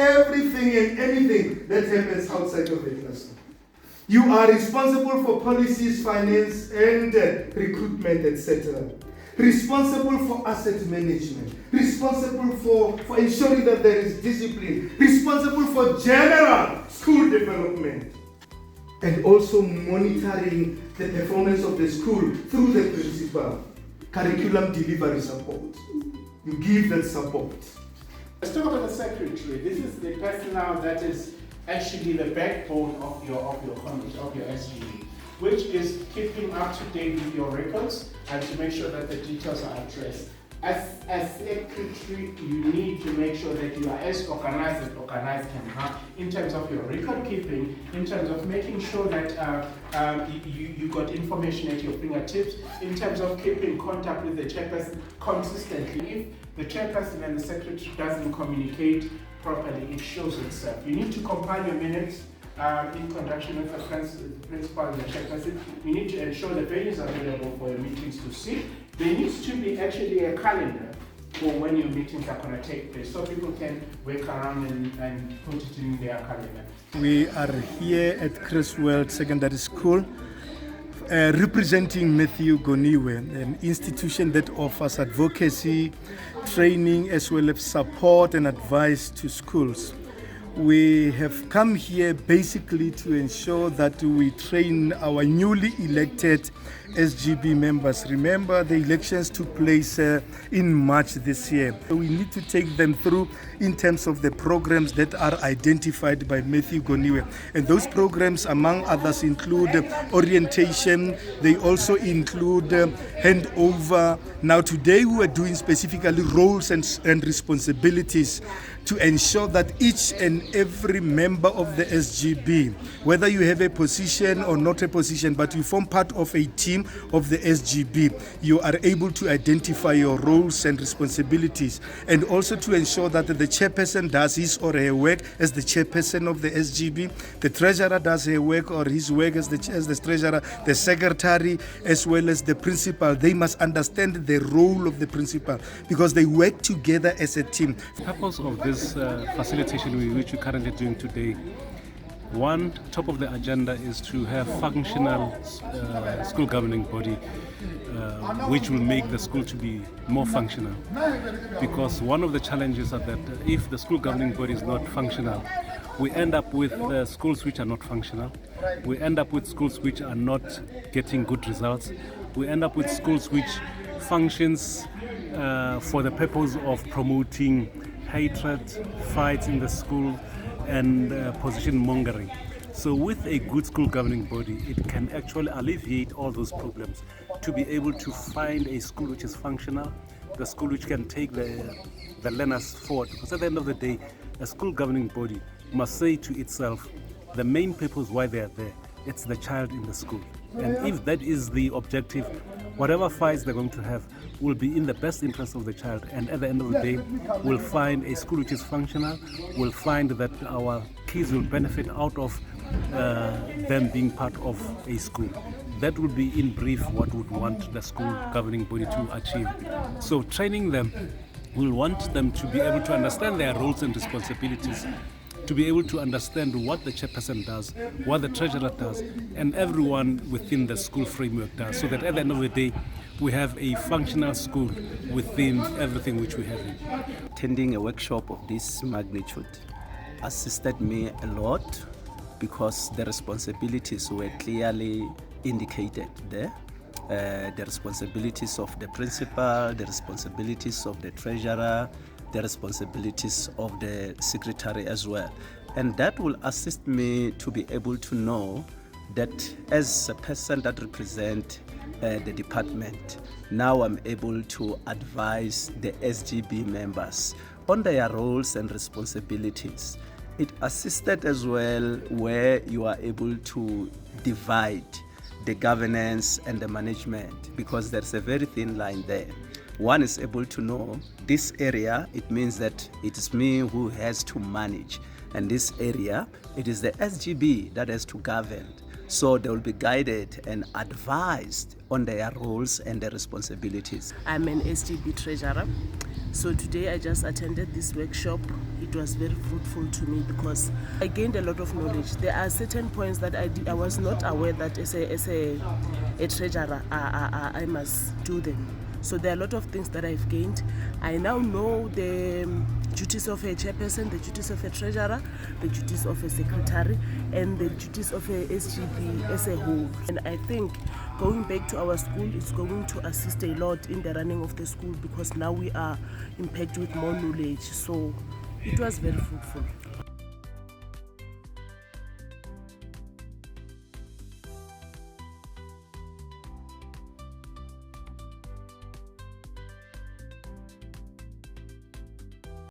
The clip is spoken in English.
everything and anything that happens outside of the classroom. You are responsible for policies, finance, and recruitment, etc. Responsible for asset management. Responsible for ensuring that there is discipline. Responsible for general school development. And also monitoring the performance of the school through the principal. Curriculum delivery support. You give that support. Let's talk about the secretary. This is the person now that is actually the backbone of your college, of your SGB, which is keeping up to date with your records and to make sure that the details are addressed. As secretary, you need to make sure that you are as organized can have in terms of your record keeping, in terms of making sure that you got information at your fingertips, in terms of keeping contact with the chairperson consistently. If the chairperson and the secretary doesn't communicate properly, it shows itself. You need to compile your minutes in conjunction with the principal and the chairperson. You need to ensure the venues are available for your meetings to see. There needs to be actually a calendar for when your meetings are going to take place, so people can work around and put it in their calendar. We are here at Criswell Secondary School representing Matthew Goniwe, an institution that offers advocacy, training, as well as support and advice to schools. We have come here basically to ensure that we train our newly elected SGB members. Remember, the elections took place in March this year. We need to take them through in terms of the programs that are identified by Matthew Goniwe. And those programs, among others, include orientation. They also include handover. Now today we are doing specifically roles and responsibilities to ensure that each and every member of the SGB, whether you have a position or not a position, but you form part of a team of the SGB, you are able to identify your roles and responsibilities, and also to ensure that the chairperson does his or her work as the chairperson of the SGB, the treasurer does her work or his work as the treasurer, the secretary, as well as the principal. They must understand the role of the principal because they work together as a team. The purpose of this facilitation which we're currently doing today, one top of the agenda is to have functional school governing body which will make the school to be more functional, because one of the challenges are that if the school governing body is not functional, we end up with schools which are not functional, we end up with schools which are not getting good results, we end up with schools which functions for the purpose of promoting hatred, fights in the school, and position mongering. So with a good school governing body, it can actually alleviate all those problems to be able to find a school which is functional, the school which can take the learners forward. Because at the end of the day, a school governing body must say to itself, the main purpose why they are there, it's the child in the school. And if that is the objective, whatever fights they're going to have will be in the best interest of the child, and at the end of the day we'll find a school which is functional, we'll find that our kids will benefit out of them being part of a school. That would be in brief what would want the school governing body to achieve. So training them, we'll want them to be able to understand their roles and responsibilities, to be able to understand what the chairperson does, what the treasurer does, and everyone within the school framework does, so that at the end of the day, we have a functional school within everything which we have. Attending a workshop of this magnitude assisted me a lot because the responsibilities were clearly indicated there. The responsibilities of the principal, the responsibilities of the treasurer, the responsibilities of the secretary as well. And that will assist me to be able to know that as a person that represents the department, now I'm able to advise the SGB members on their roles and responsibilities. It assisted as well where you are able to divide the governance and the management, because there's a very thin line there. One is able to know this area, it means that it is me who has to manage, and this area, it is the SGB that has to govern. So they will be guided and advised on their roles and their responsibilities. I'm an SGB treasurer. So today I just attended this workshop. It was very fruitful to me because I gained a lot of knowledge. There are certain points that I was not aware that as a treasurer I must do them. So there are a lot of things that I've gained. I now know the duties of a chairperson, the duties of a treasurer, the duties of a secretary, and the duties of a SGB as a whole. And I think going back to our school is going to assist a lot in the running of the school because now we are impacted with more knowledge. So it was very fruitful.